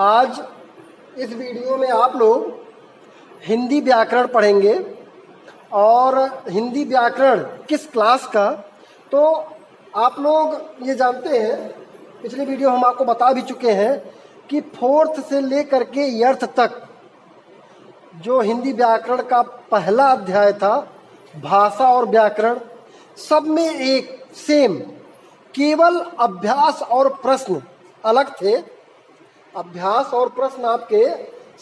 आज इस वीडियो में आप लोग हिंदी व्याकरण पढ़ेंगे और हिंदी व्याकरण किस क्लास का। तो आप लोग ये जानते हैं, पिछले वीडियो हम आपको बता भी चुके हैं कि फोर्थ से लेकर के एर्थ तक जो हिंदी व्याकरण का पहला अध्याय था, भाषा और व्याकरण, सब में एक सेम, केवल अभ्यास और प्रश्न अलग थे। अभ्यास और प्रश्न आपके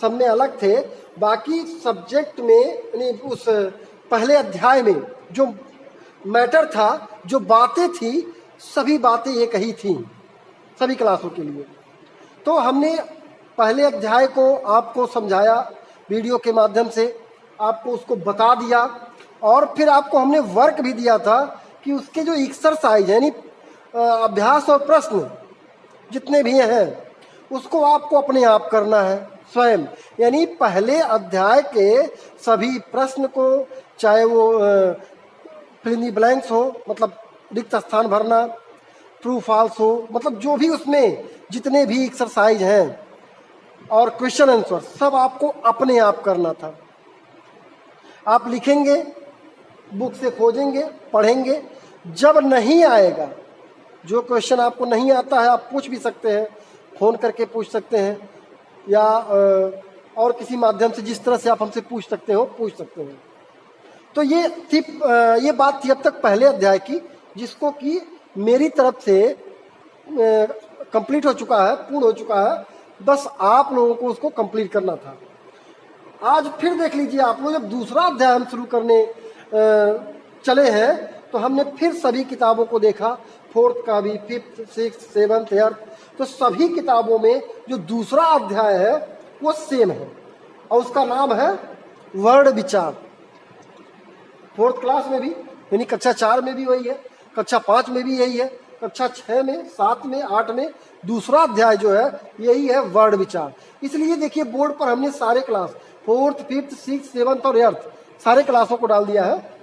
सब में अलग थे। बाकी सब्जेक्ट में यानी उस पहले अध्याय में जो मैटर था, जो बातें थी, सभी बातें एक ही थी सभी क्लासों के लिए। तो हमने पहले अध्याय को आपको समझाया, वीडियो के माध्यम से आपको उसको बता दिया, और फिर आपको हमने वर्क भी दिया था कि उसके जो एक्सरसाइज यानी अभ्यास और प्रश्न जितने भी हैं उसको आपको अपने आप करना है स्वयं। यानी पहले अध्याय के सभी प्रश्न को, चाहे वो फिल इन द ब्लैंक्स हो, मतलब रिक्त स्थान भरना, ट्रू फॉल्स हो, मतलब जो भी उसमें जितने भी एक्सरसाइज हैं और क्वेश्चन आंसर, सब आपको अपने आप करना था। आप लिखेंगे, बुक से खोजेंगे, पढ़ेंगे। जब नहीं आएगा, जो क्वेश्चन आपको नहीं आता है, आप पूछ भी सकते हैं, फ़ोन करके पूछ सकते हैं, या और किसी माध्यम से जिस तरह से आप हमसे पूछ सकते हो पूछ सकते हैं। तो ये बात थी अब तक पहले अध्याय की, जिसको कि मेरी तरफ से कंप्लीट हो चुका है, पूर्ण हो चुका है। बस आप लोगों को उसको कंप्लीट करना था। आज फिर देख लीजिए, आप लोग जब दूसरा अध्याय हम शुरू करने चले हैं, तो हमने फिर सभी किताबों को देखा, फोर्थ का भी, फिफ्थ, सिक्स्थ, सेवन्थ, एर्थ। तो सभी किताबों में जो दूसरा अध्याय है वो सेम है, और उसका नाम है वर्ड विचार। फोर्थ क्लास में भी, यानी कक्षा 4 में भी वही है, कक्षा 5 में भी यही है, कक्षा 6 में, 7 में, 8 में दूसरा अध्याय जो है यही है वर्ड विचार। इसलिए देखिए, बोर्ड पर हमने सारे class, fourth, fifth, sixth, seventh और एर्थ, सारे क्लासों को डाल दिया है।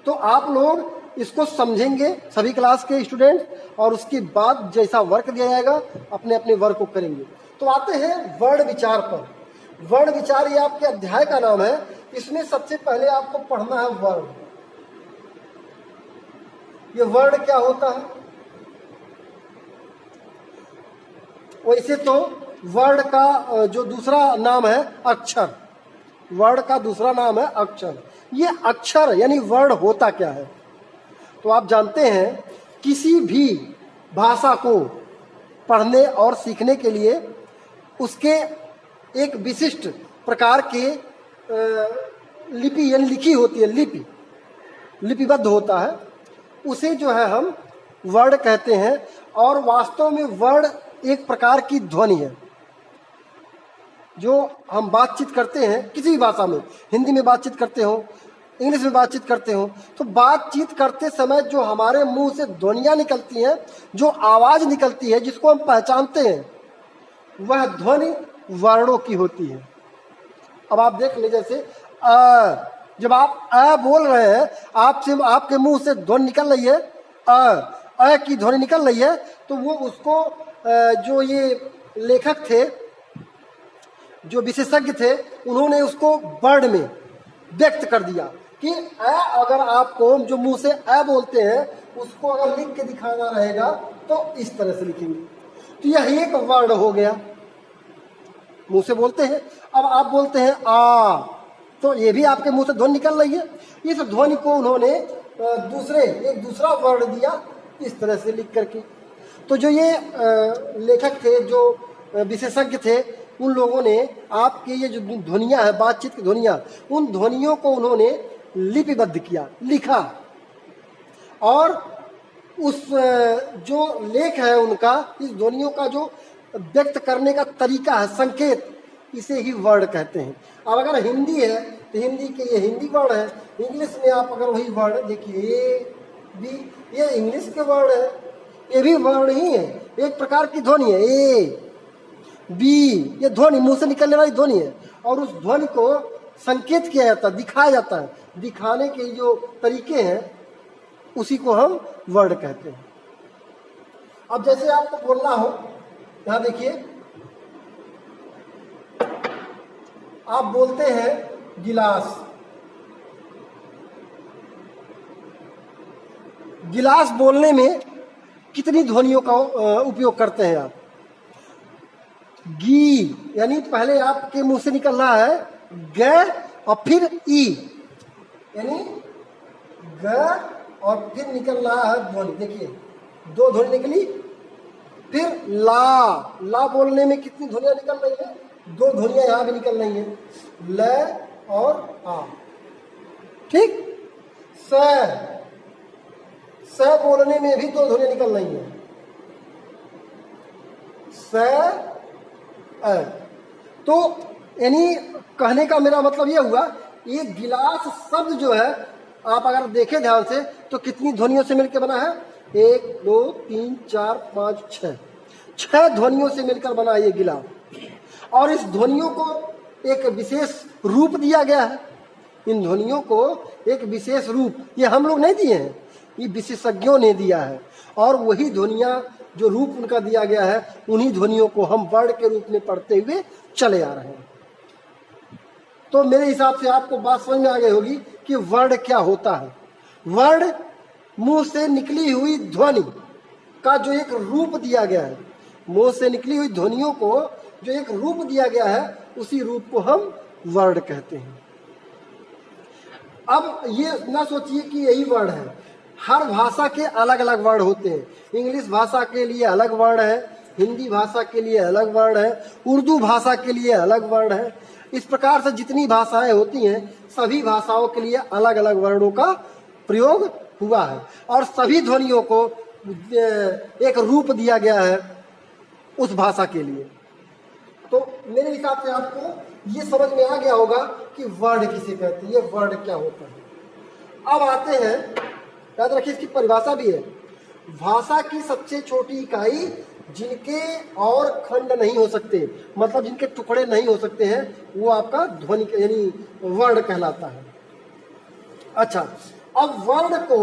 तो आप लोग इसको समझेंगे, सभी क्लास के स्टूडेंट, और उसके बाद जैसा वर्क दिया जाएगा अपने अपने वर्क को करेंगे। तो आते हैं वर्ड विचार पर। वर्ड विचार ये आपके अध्याय का नाम है। इसमें सबसे पहले आपको पढ़ना है वर्ड। ये वर्ड क्या होता है? वैसे तो वर्ड का जो दूसरा नाम है अक्षर। वर्ड का दूसरा नाम है अक्षर। ये अक्षर यानी वर्ड होता क्या है? तो आप जानते हैं, किसी भी भाषा को पढ़ने और सीखने के लिए उसके एक विशिष्ट प्रकार के लिपि यानी लिखी होती है, लिपिबद्ध होता है, उसे जो है हम वर्ड कहते हैं। और वास्तव में वर्ड एक प्रकार की ध्वनि है। जो हम बातचीत करते हैं किसी भी भाषा में, हिंदी में बातचीत करते हो, इंग्लिश में बातचीत करते हो, तो बातचीत करते समय जो हमारे मुंह से ध्वनियाँ निकलती हैं, जो आवाज़ निकलती है, जिसको हम पहचानते हैं, वह ध्वनि वर्णों की होती है। अब आप देख ले, जैसे जब आप बोल रहे हैं, आपके मुंह से ध्वनि निकल रही है, की ध्वनि निकल रही है, तो वो उसको जो ये लेखक थे, जो विशेषज्ञ थे, उन्होंने उसको वर्ड में व्यक्त कर दिया कि अगर आपको जो मुंह से बोलते हैं उसको अगर लिख के दिखाना रहेगा तो इस तरह से लिखेंगे। तो यह एक वर्ड हो गया, मुंह से बोलते हैं। अब आप बोलते हैं तो ये भी आपके मुंह से ध्वनि निकल रही है। इस ध्वनि को उन्होंने एक दूसरा वर्ड दिया इस तरह से लिख करके। तो जो ये लेखक थे, जो विशेषज्ञ थे, उन लोगों ने आपके ये जो ध्वनियाँ है, बातचीत की ध्वनियाँ, उन ध्वनियों को उन्होंने लिपिबद्ध किया, लिखा, और उस जो लेख है उनका, इस ध्वनियों का जो व्यक्त करने का तरीका है, संकेत, इसे ही वर्ड कहते हैं। अब अगर हिंदी है तो हिंदी के ये हिंदी वर्ड है। इंग्लिश में आप अगर वही वर्ड देखिए, ये इंग्लिश के वर्ड है, ये भी वर्ड ही है, एक प्रकार की ध्वनि है। बी, ये ध्वनि, मुंह से निकलने वाली ध्वनि है, और उस ध्वनि को संकेत किया जाता है, दिखाया जाता है। दिखाने के जो तरीके हैं उसी को हम वर्ड कहते हैं। अब जैसे आपको बोलना हो, यहाँ देखिए, आप बोलते हैं गिलास, गिलास बोलने में कितनी ध्वनियों का उपयोग करते हैं आप? गी, यानी पहले आपके मुंह से निकल रहा है ग और फिर ई, यानी ग और फिर निकल रहा है ध्वनि। देखिए दो ध्वनि निकली। फिर ला, ला बोलने में कितनी ध्वनियां निकल रही है? दो ध्वनियां यहां भी निकल रही है, ल और आ। ठीक। स, स बोलने में भी दो ध्वनियां निकल रही है, स अ। तो यानी कहने का मेरा मतलब यह हुआ, ये गिलास शब्द जो है आप अगर देखें ध्यान से तो कितनी ध्वनियों से मिलकर बना है? 1 2 3 4 5 6, 6 ध्वनियों से मिलकर बना ये गिलास। और इस ध्वनियों को एक विशेष रूप दिया गया है। इन ध्वनियों को एक विशेष रूप ये हम लोग नहीं दिए हैं, ये विशेषज्ञों ने दिया है। और वही ध्वनियाँ जो रूप उनका दिया गया है, उन्हीं ध्वनियों को हम वर्ण के रूप में पढ़ते हुए चले आ रहे हैं। तो मेरे हिसाब से आपको बात समझ में आ गई होगी कि वर्ण क्या होता है। वर्ण मुंह से निकली हुई ध्वनि का जो एक रूप दिया गया है, मुंह से निकली हुई ध्वनियों को जो एक रूप दिया गया है, उसी रूप को हम वर्ण कहते हैं। अब ये ना सोचिए कि यही वर्ण है, हर भाषा के अलग अलग वर्ण होते हैं। इंग्लिश भाषा के लिए अलग वर्ण है, हिंदी भाषा के लिए अलग वर्ण है, उर्दू भाषा के लिए अलग वर्ण है। इस प्रकार से जितनी भाषाएं होती हैं, सभी भाषाओं के लिए अलग अलग वर्णों का प्रयोग हुआ है और सभी ध्वनियों को एक रूप दिया गया है उस भाषा के लिए। तो मेरे हिसाब से आपको ये समझ में आ गया होगा कि वर्ण किसे कहते हैं, ये वर्ण क्या होता है। अब आते हैं, याद रखिए इसकी परिभाषा भी है। भाषा की सबसे छोटी इकाई जिनके और खंड नहीं हो सकते, मतलब जिनके टुकड़े नहीं हो सकते हैं, वो आपका ध्वनि यानी वर्ण कहलाता है। अच्छा, अब वर्ण को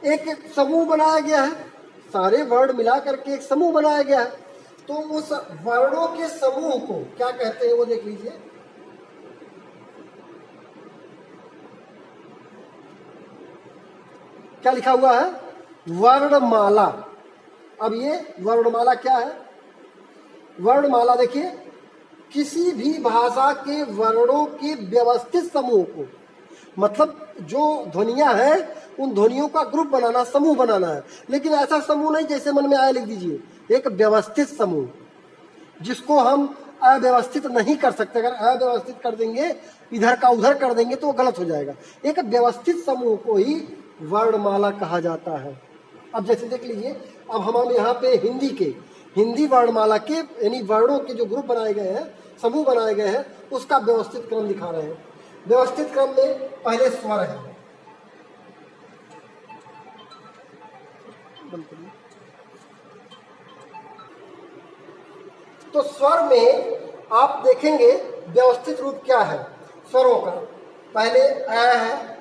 एक समूह बनाया गया है, सारे वर्ण मिला करके एक समूह बनाया गया है। तो उस वर्णों के समूह को क्या कहते हैं वो देख लीजिए। क्या लिखा हुआ है? वर्णमाला। अब ये वर्णमाला क्या है? वर्णमाला देखिए, किसी भी भाषा के वर्णों के व्यवस्थित समूह को, मतलब जो ध्वनियां हैं उन ध्वनियों का ग्रुप बनाना, समूह बनाना है। लेकिन ऐसा समूह नहीं जैसे मन में आया लिख दीजिए, एक व्यवस्थित समूह जिसको हम अव्यवस्थित नहीं कर सकते। अगर अव्यवस्थित कर देंगे, इधर का उधर कर देंगे तो वो गलत हो जाएगा। एक व्यवस्थित समूह को ही वर्णमाला कहा जाता है। अब जैसे देख लीजिए, अब हम यहाँ पे हिंदी वर्णमाला के यानी वर्णों के जो ग्रुप बनाए गए हैं, समूह बनाए गए हैं, उसका व्यवस्थित क्रम दिखा रहे हैं। व्यवस्थित क्रम में पहले स्वर है, तो स्वर में आप देखेंगे व्यवस्थित रूप क्या है स्वरों का। पहले अ है,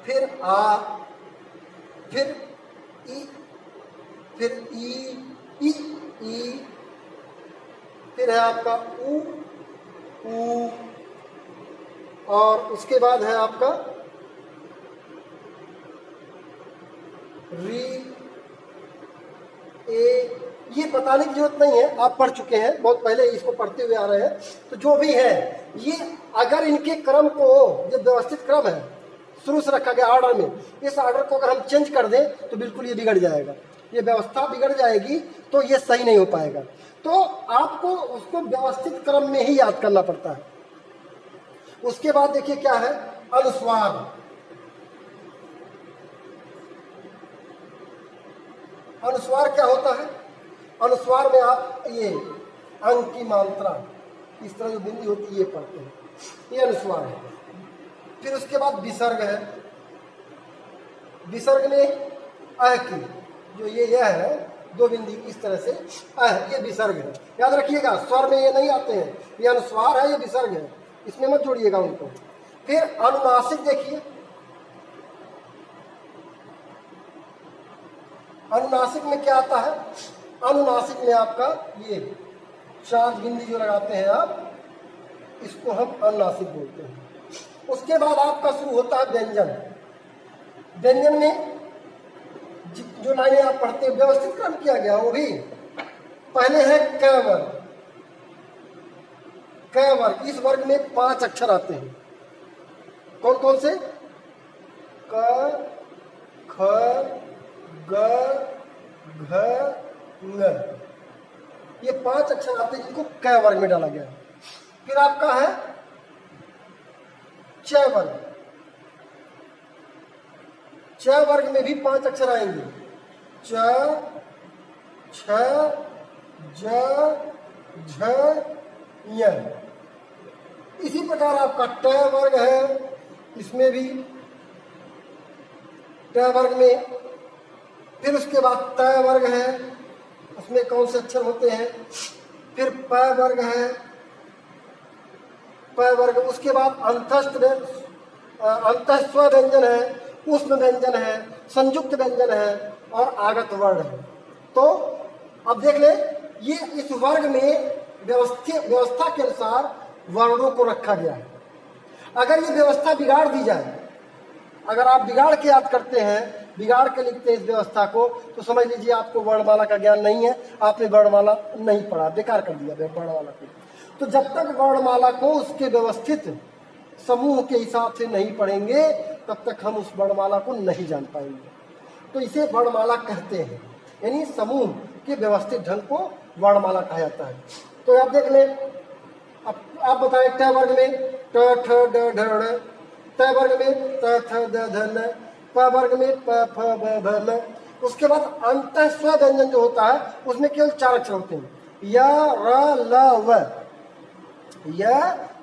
फिर आ, फिर ई, फिर ई, फिर है आपका ऊ, और उसके बाद है आपका री, ए। ये बताने की जरूरत नहीं है, आप पढ़ चुके हैं, बहुत पहले इसको पढ़ते हुए आ रहे हैं। तो जो भी है, ये अगर इनके क्रम को, जो व्यवस्थित क्रम है शुरू से रखा गया ऑर्डर में, इस ऑर्डर को अगर हम चेंज कर दें तो बिल्कुल ये बिगड़ जाएगा, ये व्यवस्था बिगड़ जाएगी, तो ये सही नहीं हो पाएगा। तो आपको उसको व्यवस्थित क्रम में ही याद करना पड़ता है। उसके बाद देखिए क्या है, अनुस्वार। अनुस्वार क्या होता है? अनुस्वार में आप ये अंक की मात्रा, इस तरह जो बिंदी होती है, ये पढ़ते हैं, ये अनुस्वार है। फिर उसके बाद विसर्ग है। विसर्ग में अह की, जो ये यह है, दो बिंदी इस तरह से अह, ये विसर्ग है। याद रखिएगा, स्वर में ये नहीं आते हैं, ये अनुस्वार है, ये विसर्ग है, इसमें मत जोड़िएगा उनको। फिर अनुनासिक देखिए, अनुनासिक में क्या आता है? अनुनासिक में आपका ये चार बिंदी जो लगाते हैं आप, इसको हम अनुनासिक बोलते हैं। उसके बाद आपका शुरू होता है व्यंजन। व्यंजन में जो लाइनें आप पढ़ते हैं व्यवस्थित क्रम किया गया, वो भी पहले है क वर्ग। क वर्ग, इस वर्ग में 5 अक्षर आते हैं। कौन कौन से? क, ख, ग, घ, ङ। ये 5 अक्षर आते हैं जिनको क वर्ग में डाला गया है। फिर आपका है च वर्ग। च वर्ग में भी 5 अक्षर आएंगे, च, छ, ज, झ, य। इसी प्रकार आपका ट वर्ग है, इसमें भी ट वर्ग में। फिर उसके बाद त वर्ग है, उसमें कौन से अक्षर होते हैं? फिर प वर्ग है, प वर्ग। उसके बाद अंतस्व व्यंजन है, उष्म व्यंजन है, संयुक्त व्यंजन है और आगत वर्ण है। तो अब देख ले, ये इस वर्ग में व्यवस्था के अनुसार वर्णों को रखा गया है। अगर ये व्यवस्था बिगाड़ दी जाए, अगर आप बिगाड़ के याद करते हैं, बिगाड़ के लिखते हैं इस व्यवस्था को, तो समझ लीजिए आपको वर्णमाला का ज्ञान नहीं है, आपने वर्णमाला नहीं पढ़ा, बेकार कर दिया वर्णमाला को। तो जब तक वर्णमाला को उसके व्यवस्थित समूह के हिसाब से नहीं पढ़ेंगे, तब तक हम उस वर्णमाला को नहीं जान पाएंगे। तो इसे वर्णमाला कहते हैं, यानी समूह के व्यवस्थित ढंग को वर्णमाला कहा जाता है। तो आप देख लें, अब आप बताएं, ट वर्ग में ट, ठ, ड, ढ, ढ़। त वर्ग में त, थ, द, ध, न। प वर्ग में प, फ, ब, भ, ल। उसके बाद अंतस्व व्यंजन जो होता है, उसमें केवल 4 अक्षर होते हैं, य, र, ल, व। य,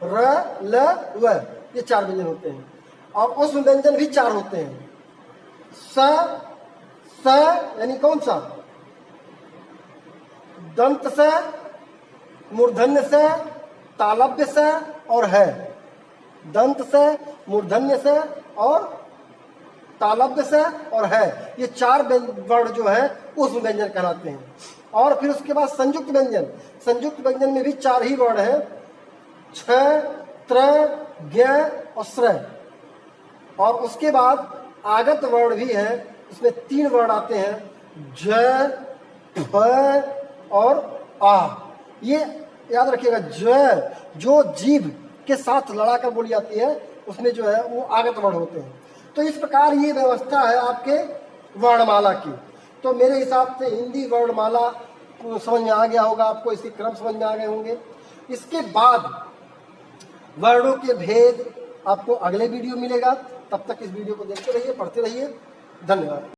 र, ल, व, ये 4 व्यंजन होते हैं। और उष्म व्यंजन भी 4 होते हैं, स, यानी कौन सा? दंत स, मूर्धन्य स, तालव्य स और है। दंत स, मूर्धन्य स और तालव्य स और है, ये 4 वर्ण जो है उष्म व्यंजन कहलाते हैं। और फिर उसके बाद संयुक्त व्यंजन। संयुक्त व्यंजन में भी 4 ही वर्ण है, छ, त्र, ज्ञ और श्र। और उसके बाद आगत वर्ण भी है, उसमें 3 वर्ण आते हैं, ज, फ और आ। ये याद रखिएगा, ज जो जीभ के साथ लड़ाकर बोली जाती है, उसमें जो है वो आगत वर्ण होते हैं। तो इस प्रकार ये व्यवस्था है आपके वर्णमाला की। तो मेरे हिसाब से हिंदी वर्णमाला समझ में आ गया होगा आपको, इसके क्रम समझ में आ गए होंगे। इसके बाद वर्णों के भेद आपको अगले वीडियो मिलेगा। तब तक इस वीडियो को देखते रहिए, पढ़ते रहिए। धन्यवाद।